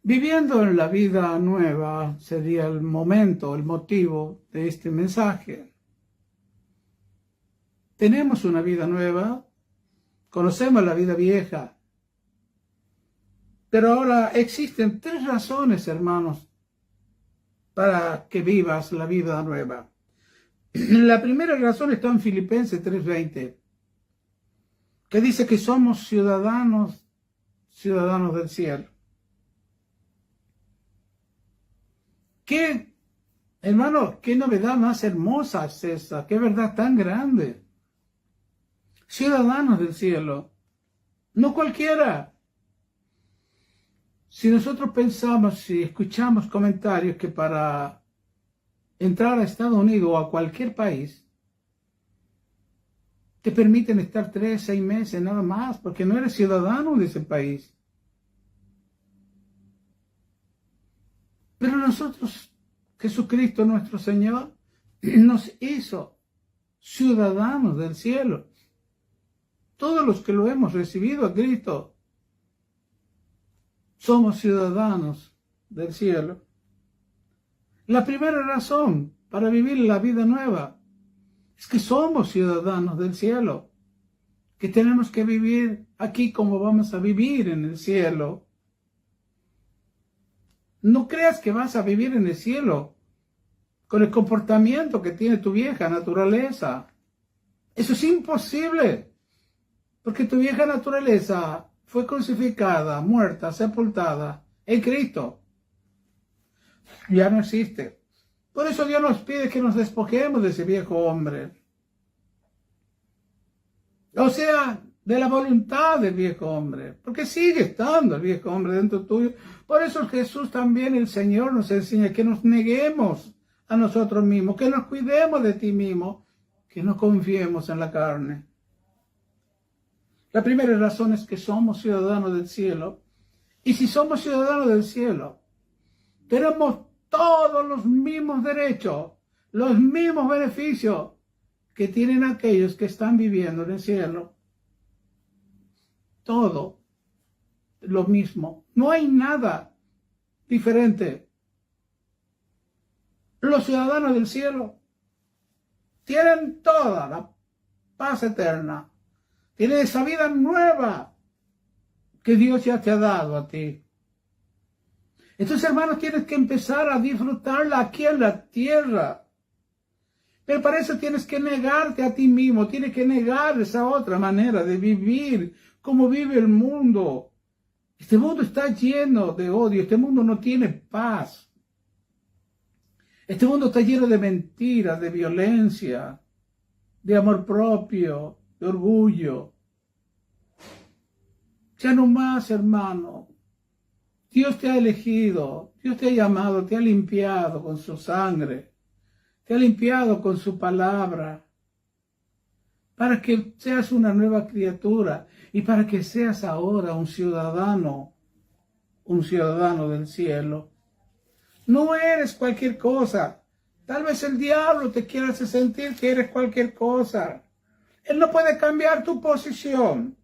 Viviendo en la vida nueva sería el momento, el motivo de este mensaje. Tenemos una vida nueva, conocemos la vida vieja, pero ahora existen 3 razones, hermanos, para que vivas la vida nueva. La primera razón está en Filipenses 3:20, que dice que somos ciudadanos del cielo. Hermano, qué novedad más hermosa es esa, qué verdad tan grande. Ciudadanos del cielo, no cualquiera. Si nosotros pensamos, si escuchamos comentarios que para entrar a Estados Unidos o a cualquier país, te permiten estar 3, 6 meses nada más, porque no eres ciudadano de ese país. Pero nosotros, Jesucristo nuestro Señor, nos hizo ciudadanos del cielo. Todos los que lo hemos recibido a Cristo, somos ciudadanos del cielo. La primera razón para vivir la vida nueva es que somos ciudadanos del cielo, que tenemos que vivir aquí como vamos a vivir en el cielo. No creas que vas a vivir en el cielo con el comportamiento que tiene tu vieja naturaleza. Eso es imposible, porque tu vieja naturaleza fue crucificada, muerta, sepultada en Cristo. Ya no existe. Por eso Dios nos pide que nos despojemos de ese viejo hombre. O sea, de la voluntad del viejo hombre, porque sigue estando el viejo hombre dentro tuyo. Por eso Jesús también, el Señor, nos enseña que nos neguemos a nosotros mismos, que nos cuidemos de ti mismo, que no confiemos en la carne. La primera razón es que somos ciudadanos del cielo, y si somos ciudadanos del cielo, tenemos todos los mismos derechos, los mismos beneficios que tienen aquellos que están viviendo en el cielo. Todo lo mismo. No hay nada diferente. Los ciudadanos del cielo tienen toda la paz eterna. Tienen esa vida nueva que Dios ya te ha dado a ti. Entonces, hermanos, tienes que empezar a disfrutarla aquí en la tierra. Pero para eso tienes que negarte a ti mismo, tienes que negar esa otra manera de vivir, como vive el mundo. Este mundo está lleno de odio, este mundo no tiene paz. Este mundo está lleno de mentiras, de violencia, de amor propio, de orgullo. Ya no más, hermano. Dios te ha elegido, Dios te ha llamado, te ha limpiado con su sangre, te ha limpiado con su palabra, para que seas una nueva criatura y para que seas ahora un ciudadano del cielo. No eres cualquier cosa. Tal vez el diablo te quiera hacer sentir que eres cualquier cosa. Él no puede cambiar tu posición,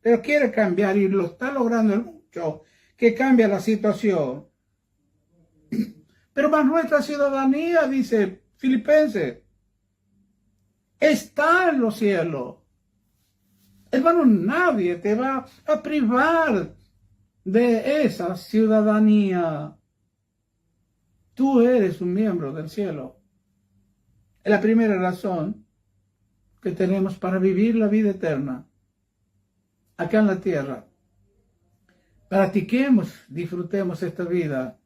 pero quiere cambiar y lo está logrando mucho, que cambia la situación. Pero más nuestra ciudadanía, dice Filipenses, está en los cielos. Hermano, nadie te va a privar de esa ciudadanía. Tú eres un miembro del cielo. Es la primera razón que tenemos para vivir la vida eterna acá en la tierra. Practiquemos, disfrutemos esta vida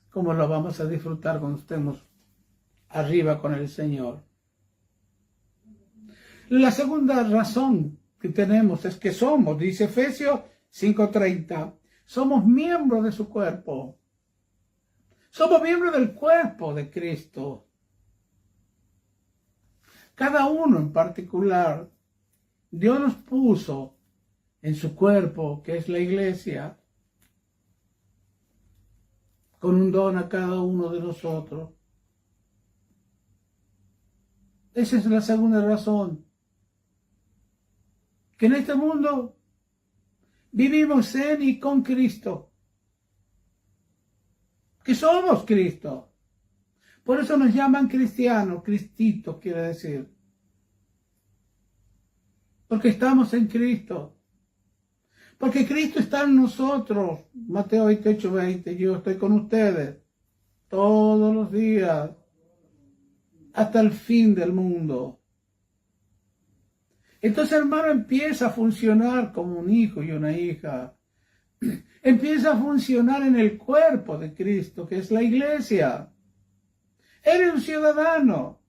como la vamos a disfrutar cuando estemos arriba con el Señor. La segunda razón que tenemos es que somos, dice Efesios 5:30, somos miembros de su cuerpo. Somos miembros del cuerpo de Cristo. Cada uno en particular, Dios nos puso en su cuerpo, que es la iglesia, con un don a cada uno de nosotros. Esa es la segunda razón. Que en este mundo vivimos en y con Cristo. Que somos Cristo. Por eso nos llaman cristianos, Cristito quiere decir. Porque estamos en Cristo. Porque Cristo está en nosotros. Mateo 28:20, yo estoy con ustedes todos los días hasta el fin del mundo. Entonces, hermano, empieza a funcionar como un hijo y una hija. Empieza a funcionar en el cuerpo de Cristo, que es la iglesia. Eres un ciudadano.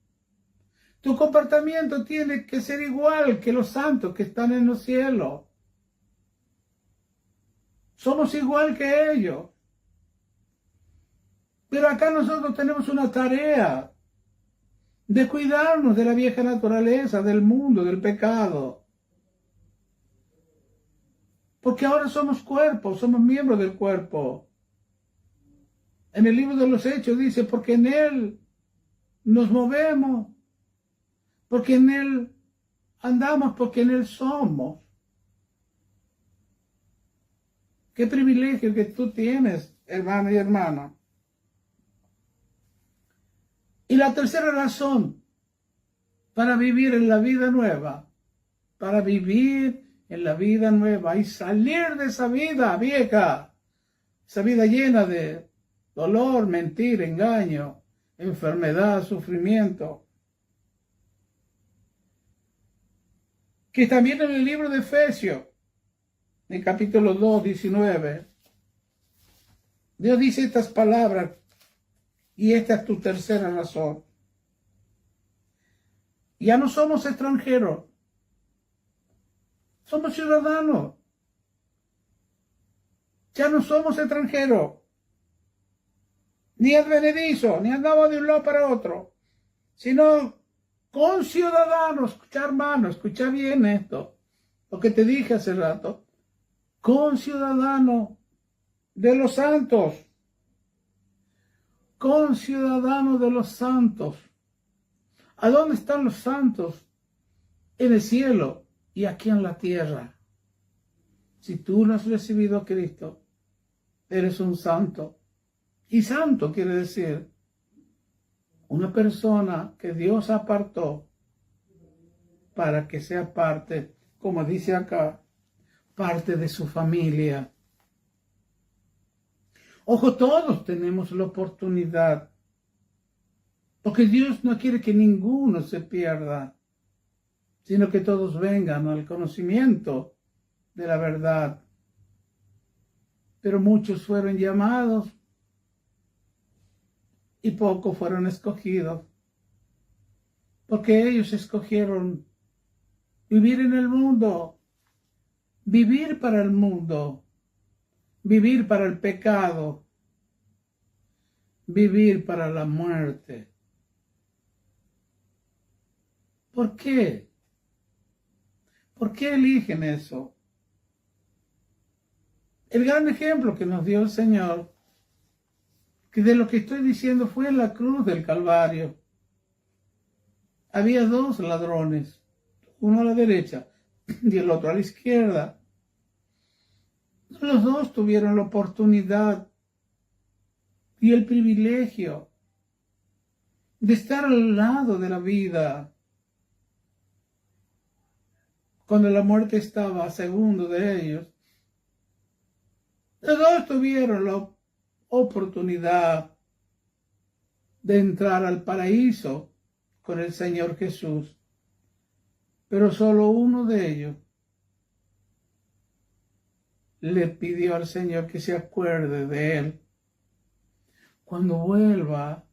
Tu comportamiento tiene que ser igual que los santos que están en los cielos. Somos igual que ellos. Pero acá nosotros tenemos una tarea de cuidarnos de la vieja naturaleza, del mundo, del pecado. Porque ahora somos cuerpo, somos miembros del cuerpo. En el libro de los Hechos dice, porque en Él nos movemos, porque en Él andamos, porque en Él somos. Qué privilegio que tú tienes, hermano y hermana. Y la tercera razón para vivir en la vida nueva, para vivir en la vida nueva y salir de esa vida vieja, esa vida llena de dolor, mentira, engaño, enfermedad, sufrimiento. Que también en el libro de Efesios, en capítulo 2, 19, Dios dice estas palabras, y esta es tu tercera razón. Ya no somos extranjeros, somos ciudadanos. Ya no somos extranjeros, ni advenedizos, ni andamos de un lado para otro, sino conciudadanos. Escucha, hermano, escucha bien esto, lo que te dije hace rato. Conciudadano de los santos. Conciudadano de los santos. ¿A dónde están los santos? En el cielo y aquí en la tierra. Si tú no has recibido a Cristo, eres un santo. Y santo quiere decir una persona que Dios apartó para que sea parte, como dice acá, parte de su familia. Ojo, todos tenemos la oportunidad, porque Dios no quiere que ninguno se pierda, sino que todos vengan al conocimiento de la verdad. Pero muchos fueron llamados y pocos fueron escogidos, porque ellos escogieron vivir en el mundo, vivir para el mundo, vivir para el pecado, vivir para la muerte. ¿Por qué? ¿Por qué eligen eso? El gran ejemplo que nos dio el Señor, que de lo que estoy diciendo fue en la cruz del Calvario. Había dos ladrones, uno a la derecha y el otro a la izquierda. Los dos tuvieron la oportunidad y el privilegio de estar al lado de la vida cuando la muerte estaba a segundo de ellos. Los dos tuvieron la oportunidad de entrar al paraíso con el Señor Jesús, pero solo uno de ellos le pidió al Señor que se acuerde de él cuando vuelva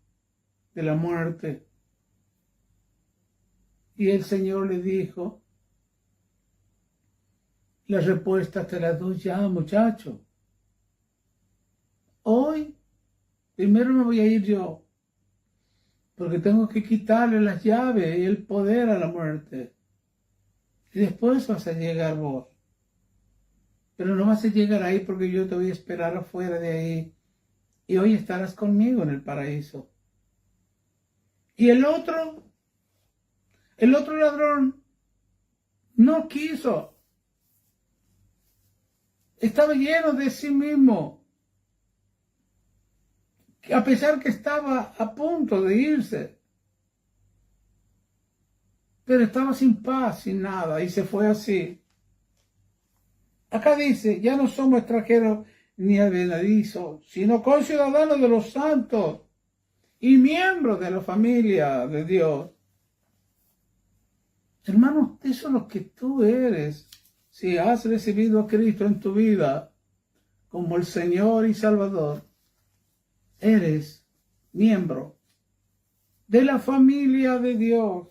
de la muerte. Y el Señor le dijo, la respuesta te la doy ya, muchacho. Hoy, primero me voy a ir yo, porque tengo que quitarle las llaves y el poder a la muerte. Y después vas a llegar vos. pero no vas a llegar ahí porque yo te voy a esperar afuera de ahí y hoy estarás conmigo en el paraíso. Y el otro ladrón no quiso. Estaba lleno de sí mismo. A pesar que estaba a punto de irse. Pero estaba sin paz, sin nada, y se fue así. Acá dice, ya no somos extranjeros ni advenedizos, sino conciudadanos de los santos y miembros de la familia de Dios. Hermano, eso es lo que tú eres. Si has recibido a Cristo en tu vida como el Señor y Salvador, eres miembro de la familia de Dios.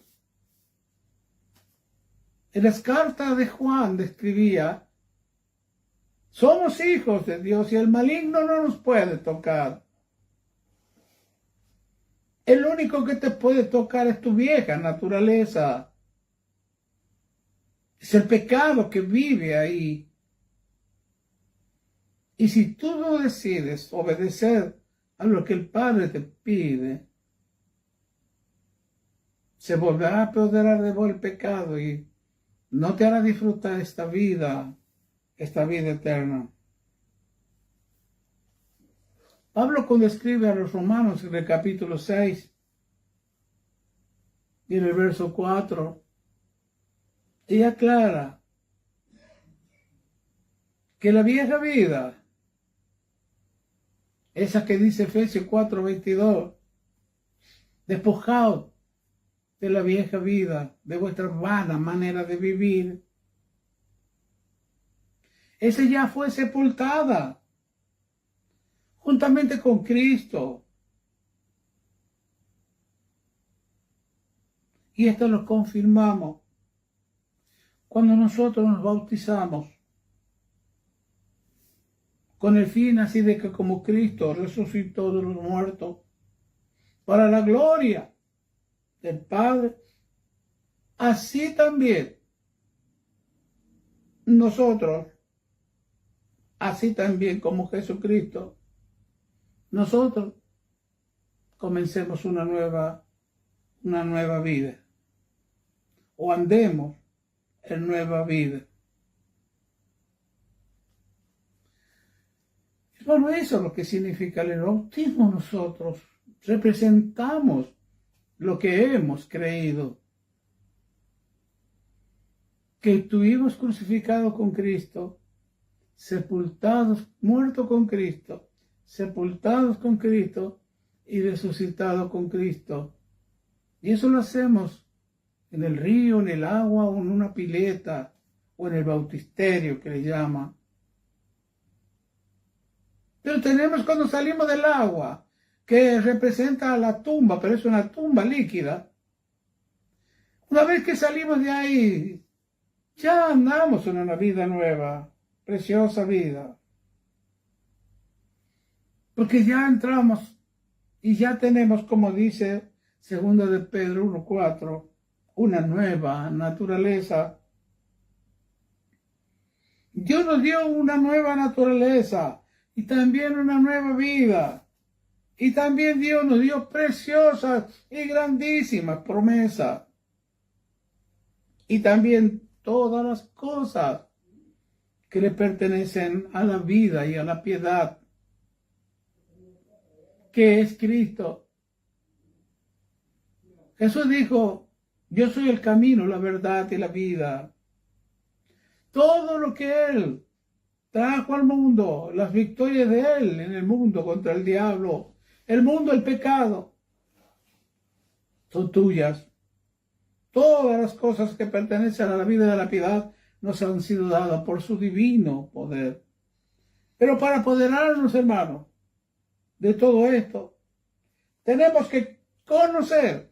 En las cartas de Juan describía, somos hijos de Dios y el maligno no nos puede tocar. El único que te puede tocar es tu vieja naturaleza. Es el pecado que vive ahí. Y si tú no decides obedecer a lo que el Padre te pide, se volverá a apoderar de vos el pecado y no te hará disfrutar esta vida eterna. Pablo cuando escribe a los Romanos en el capítulo 6 y en el verso 4, y aclara que la vieja vida, esa que dice Efesios 4:22, despojaos de la vieja vida, de vuestra vana manera de vivir. Esa ya fue sepultada juntamente con Cristo. Y esto lo confirmamos cuando nosotros nos bautizamos, con el fin así de que como Cristo resucitó de los muertos, para la gloria del Padre, así también nosotros, así también como Jesucristo, nosotros comencemos una nueva vida, o andemos en nueva vida. Bueno, eso es lo que significa el bautismo. Nosotros representamos lo que hemos creído, que estuvimos crucificados con Cristo, sepultados, muertos con Cristo, sepultados con Cristo y resucitados con Cristo. Y eso lo hacemos en el río, en el agua, o en una pileta, o en el bautisterio que le llaman. Pero tenemos cuando salimos del agua, que representa la tumba, pero es una tumba líquida. Una vez que salimos de ahí, ya andamos en una vida nueva, preciosa vida. Porque ya entramos y ya tenemos, como dice 2 de Pedro 1:4, una nueva naturaleza. Dios nos dio una nueva naturaleza y también una nueva vida. Y también Dios nos dio preciosas y grandísimas promesas. Y también todas las cosas que le pertenecen a la vida y a la piedad, que es Cristo. Jesús dijo, yo soy el camino, la verdad y la vida. Todo lo que Él trajo al mundo, las victorias de Él en el mundo contra el diablo, el mundo, el pecado, son tuyas. Todas las cosas que pertenecen a la vida y a la piedad nos han sido dadas por su divino poder. Pero para apoderarnos, hermanos, de todo esto, tenemos que conocer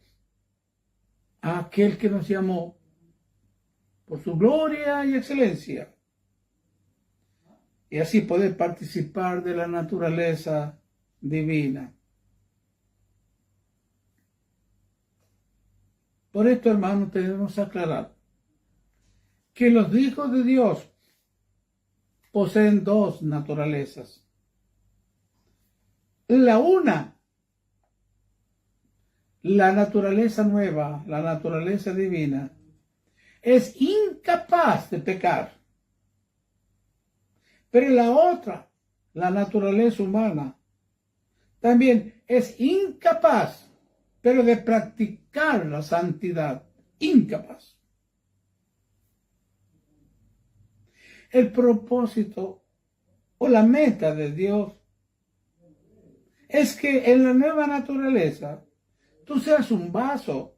a aquel que nos llamó por su gloria y excelencia, y así poder participar de la naturaleza divina. Por esto, hermanos, tenemos que aclarar que los hijos de Dios poseen dos naturalezas. La una, la naturaleza nueva, la naturaleza divina, es incapaz de pecar. Pero la otra, la naturaleza humana, también es incapaz, pero de practicar la santidad. Incapaz. El propósito o la meta de Dios es que en la nueva naturaleza tú seas un vaso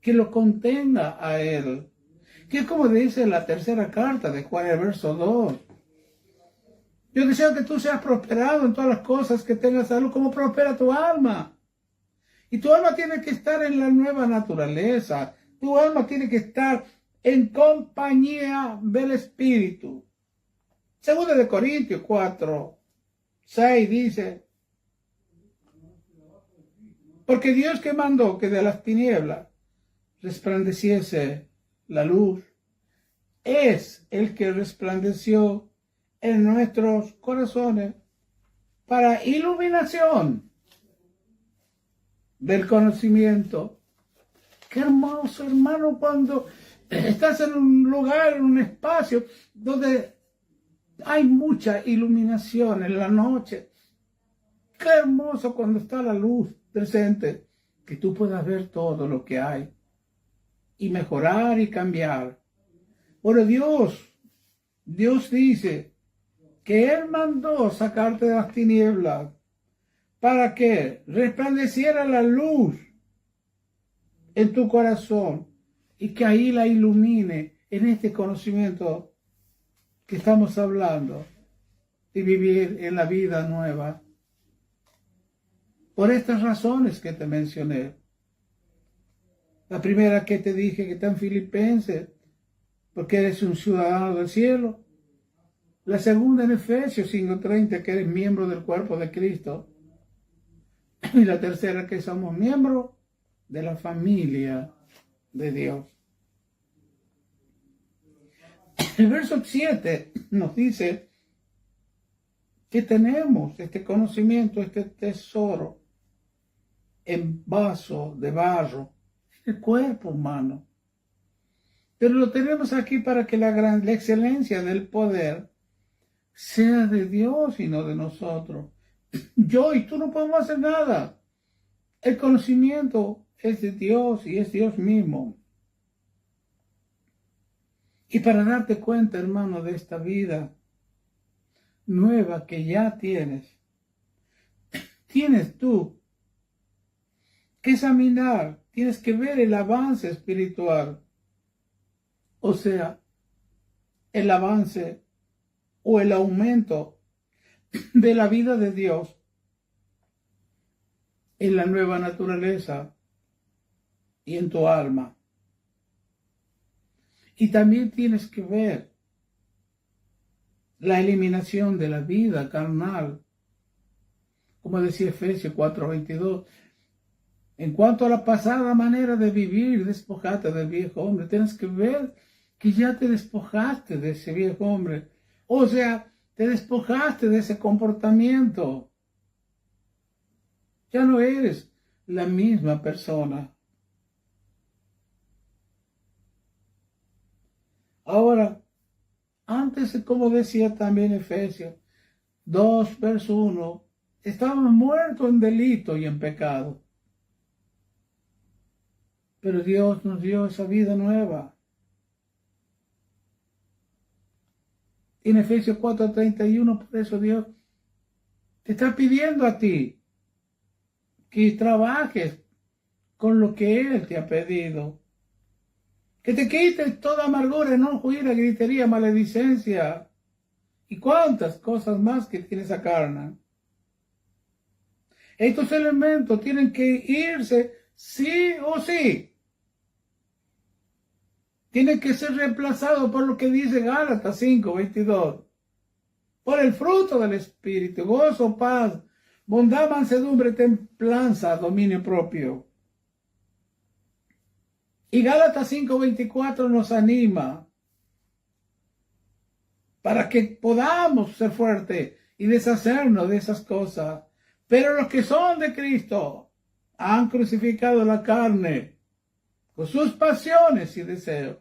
que lo contenga a Él. Que es como dice la tercera carta de Juan, el verso 2. Yo deseo que tú seas prosperado en todas las cosas, que tengas salud, como prospera tu alma. Y tu alma tiene que estar en la nueva naturaleza. Tu alma tiene que estar en compañía del Espíritu. Segunda de Corintios 4, 6 dice: porque Dios que mandó que de las tinieblas resplandeciese la luz, es el que resplandeció en nuestros corazones para iluminación del conocimiento. Qué hermoso, hermano, cuando estás en un lugar, en un espacio donde hay mucha iluminación en la noche. Qué hermoso cuando está la luz presente, que tú puedas ver todo lo que hay y mejorar y cambiar. Bueno, Dios dice que Él mandó sacarte de las tinieblas para que resplandeciera la luz en tu corazón y que ahí la ilumine en este conocimiento que estamos hablando y vivir en la vida nueva. Por estas razones que te mencioné. La primera que te dije que está en Filipenses, porque eres un ciudadano del cielo. La segunda en Efesios 5:30, que eres miembro del cuerpo de Cristo. Y la tercera que somos miembros de la familia de Dios. El verso 7 nos dice que tenemos este conocimiento, este tesoro en vaso de barro, el cuerpo humano. Pero lo tenemos aquí para que la excelencia del poder sea de Dios y no de nosotros. Yo y tú no podemos hacer nada. El conocimiento es de Dios y es Dios mismo. Y para darte cuenta, hermano, de esta vida nueva que ya tienes tú que examinar, tienes que ver el avance espiritual. O sea, el avance o el aumento de la vida de Dios en la nueva naturaleza y en tu alma. Y también tienes que ver la eliminación de la vida carnal, como decía Efesios 4:22. En cuanto a la pasada manera de vivir, despojate del viejo hombre. Tienes que ver que ya te despojaste de ese viejo hombre. O sea, te despojaste de ese comportamiento. Ya no eres la misma persona. Ahora, antes, como decía también Efesios 2, verso 1, estábamos muertos en delito y en pecado. Pero Dios nos dio esa vida nueva. En Efesios 4:31, por eso Dios te está pidiendo a ti que trabajes con lo que Él te ha pedido. Que te quites toda amargura, enojo, ira, gritería, maledicencia y cuántas cosas más que tiene esa carne. Estos elementos tienen que irse sí o sí. Tiene que ser reemplazado por lo que dice Gálatas 5:22. Por el fruto del Espíritu, gozo, paz, bondad, mansedumbre, templanza, dominio propio. Y Gálatas 5:24 nos anima para que podamos ser fuertes y deshacernos de esas cosas. Pero los que son de Cristo han crucificado la carne con sus pasiones y deseos.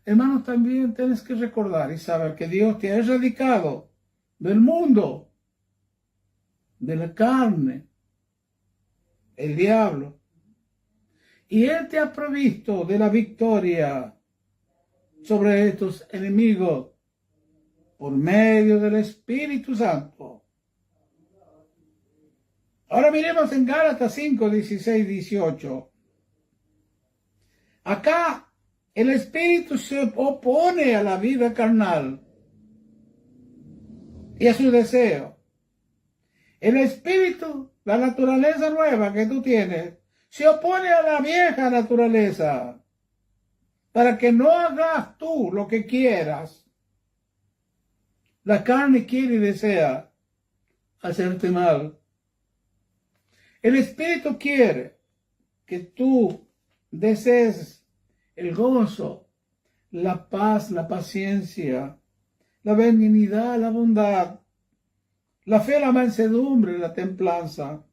Hermanos, también tienes que recordar y saber que Dios te ha erradicado del mundo, de la carne, el diablo. Y Él te ha provisto de la victoria sobre estos enemigos por medio del Espíritu Santo. Ahora miremos en Gálatas 5, 16, 18. Acá el Espíritu se opone a la vida carnal y a su deseo. El Espíritu, la naturaleza nueva que tú tienes, se opone a la vieja naturaleza para que no hagas tú lo que quieras. La carne quiere y desea hacerte mal. El Espíritu quiere que tú desees el gozo, la paz, la paciencia, la benignidad, la bondad, la fe, la mansedumbre, la templanza.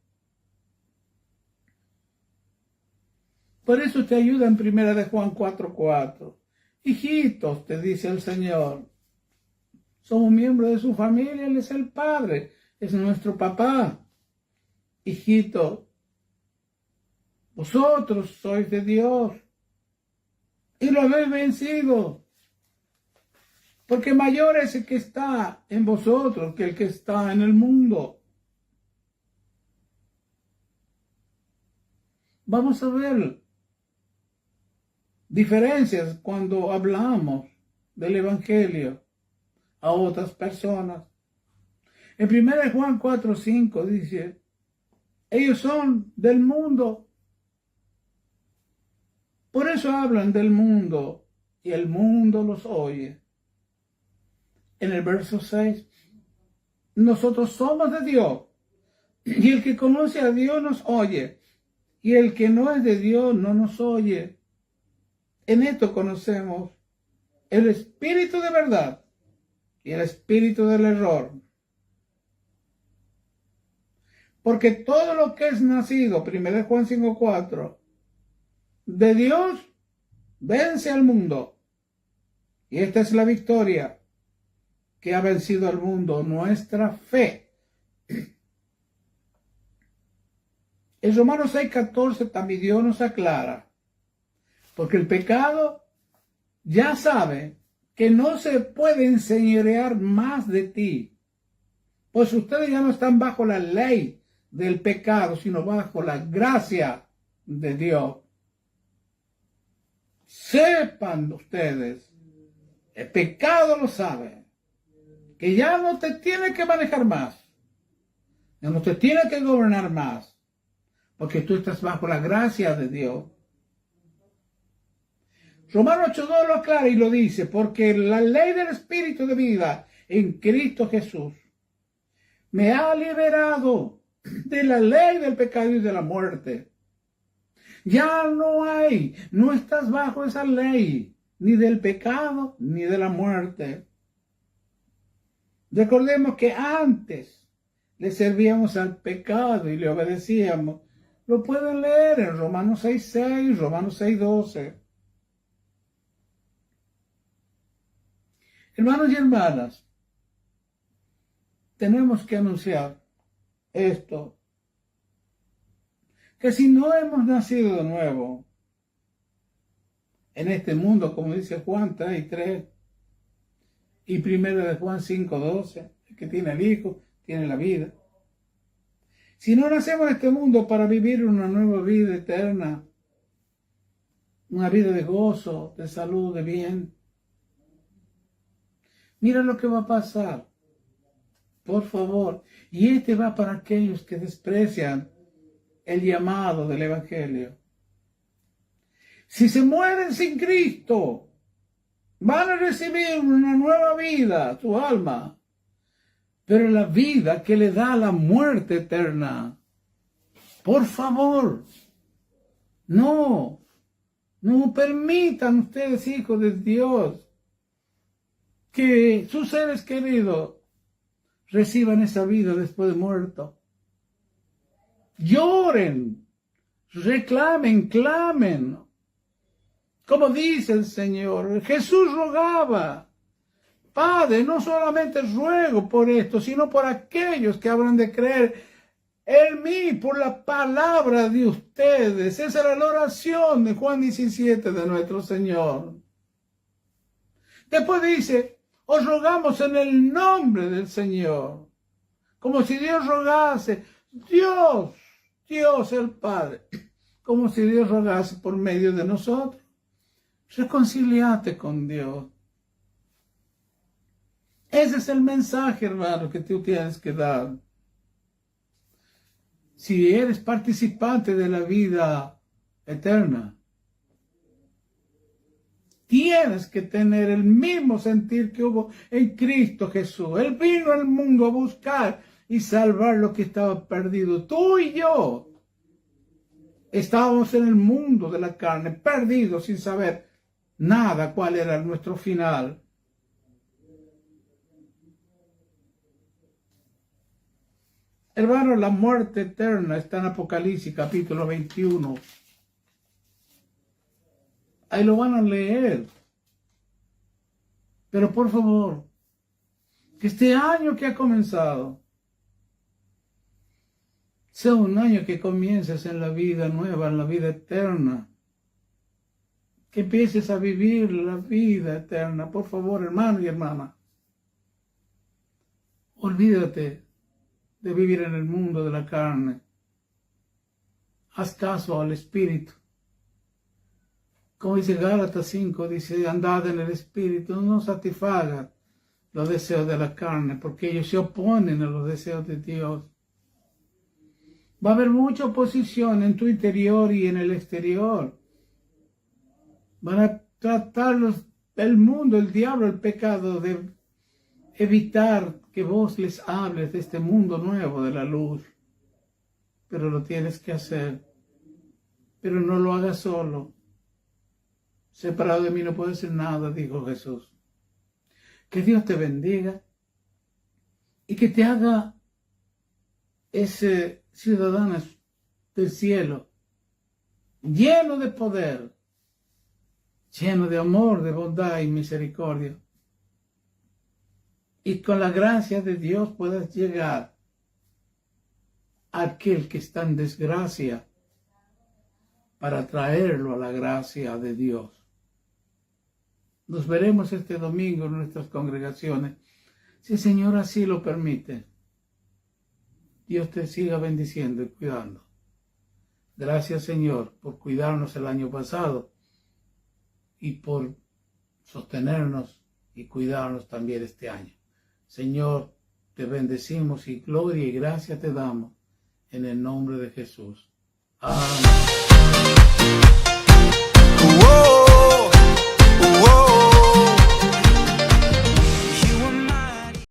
Por eso te ayuda en 1 de Juan 4:4. Hijitos, te dice el Señor, somos miembros de su familia, Él es el Padre, es nuestro papá. Hijitos, vosotros sois de Dios y lo habéis vencido, porque mayor es el que está en vosotros que el que está en el mundo. Vamos a ver diferencias cuando hablamos del Evangelio a otras personas. En 1 Juan 4:5 dice, ellos son del mundo, por eso hablan del mundo y el mundo los oye. En el verso 6, nosotros somos de Dios y el que conoce a Dios nos oye y el que no es de Dios no nos oye. En esto conocemos el espíritu de verdad y el espíritu del error. Porque todo lo que es nacido, 1 Juan 5:4, de Dios vence al mundo. Y esta es la victoria que ha vencido al mundo, nuestra fe. En Romanos 6:14 también Dios nos aclara, porque el pecado ya sabe que no se puede enseñorear más de ti, pues ustedes ya no están bajo la ley del pecado, sino bajo la gracia de Dios. Sepan ustedes, el pecado lo sabe, que ya no te tiene que manejar más, ya no te tiene que gobernar más, porque tú estás bajo la gracia de Dios. Romanos 8:2 lo aclara y lo dice, porque la ley del Espíritu de vida en Cristo Jesús me ha liberado de la ley del pecado y de la muerte. Ya no estás bajo esa ley, ni del pecado ni de la muerte. Recordemos que antes le servíamos al pecado y le obedecíamos. Lo pueden leer en Romanos 6:6, Romanos 6:12. Hermanos y hermanas, tenemos que anunciar esto, que si no hemos nacido de nuevo en este mundo, como dice Juan 3:3 y 1 de Juan 5:12, el que tiene el Hijo tiene la vida. Si no nacemos en este mundo para vivir una nueva vida eterna, una vida de gozo, de salud, de bien, mira lo que va a pasar. Por favor. Y este va para aquellos que desprecian el llamado del Evangelio. Si se mueren sin Cristo, van a recibir una nueva vida, su alma. Pero la vida que le da la muerte eterna. Por favor. No No permitan ustedes, hijos de Dios, que sus seres queridos reciban esa vida después de muerto. Lloren, reclamen, clamen. Como dice el Señor, Jesús rogaba: Padre, no solamente ruego por esto, sino por aquellos que habrán de creer en mí por la palabra de ustedes. Esa era la oración de Juan 17 de nuestro Señor. Después dice: os rogamos en el nombre del Señor. Como si Dios rogase, Dios el Padre, como si Dios rogase por medio de nosotros. Reconciliate con Dios. Ese es el mensaje, hermano, que tú tienes que dar. Si eres participante de la vida eterna, tienes que tener el mismo sentir que hubo en Cristo Jesús. Él vino al mundo a buscar y salvar lo que estaba perdido. Tú y yo estábamos en el mundo de la carne, perdidos sin saber nada cuál era nuestro final. Hermano, la muerte eterna está en Apocalipsis capítulo 21. Ahí lo van a leer. Pero por favor, que este año que ha comenzado sea un año que comiences en la vida nueva, en la vida eterna. Que empieces a vivir la vida eterna. Por favor, hermano y hermana. Olvídate de vivir en el mundo de la carne. Haz caso al Espíritu. Como dice Gálatas 5, dice: andad en el Espíritu, no satisfagan los deseos de la carne, porque ellos se oponen a los deseos de Dios. Va a haber mucha oposición en tu interior y en el exterior. Van a tratar el mundo, el diablo, el pecado de evitar que vos les hables de este mundo nuevo de la luz. Pero lo tienes que hacer. Pero no lo hagas solo. Separado de mí no puedo hacer nada, dijo Jesús. Que Dios te bendiga y que te haga ese ciudadano del cielo, lleno de poder, lleno de amor, de bondad y misericordia. Y con la gracia de Dios puedas llegar a aquel que está en desgracia para traerlo a la gracia de Dios. Nos veremos este domingo en nuestras congregaciones, si el Señor así lo permite. Dios te siga bendiciendo y cuidando. Gracias, Señor, por cuidarnos el año pasado y por sostenernos y cuidarnos también este año. Señor, te bendecimos y gloria y gracia te damos en el nombre de Jesús. Amén.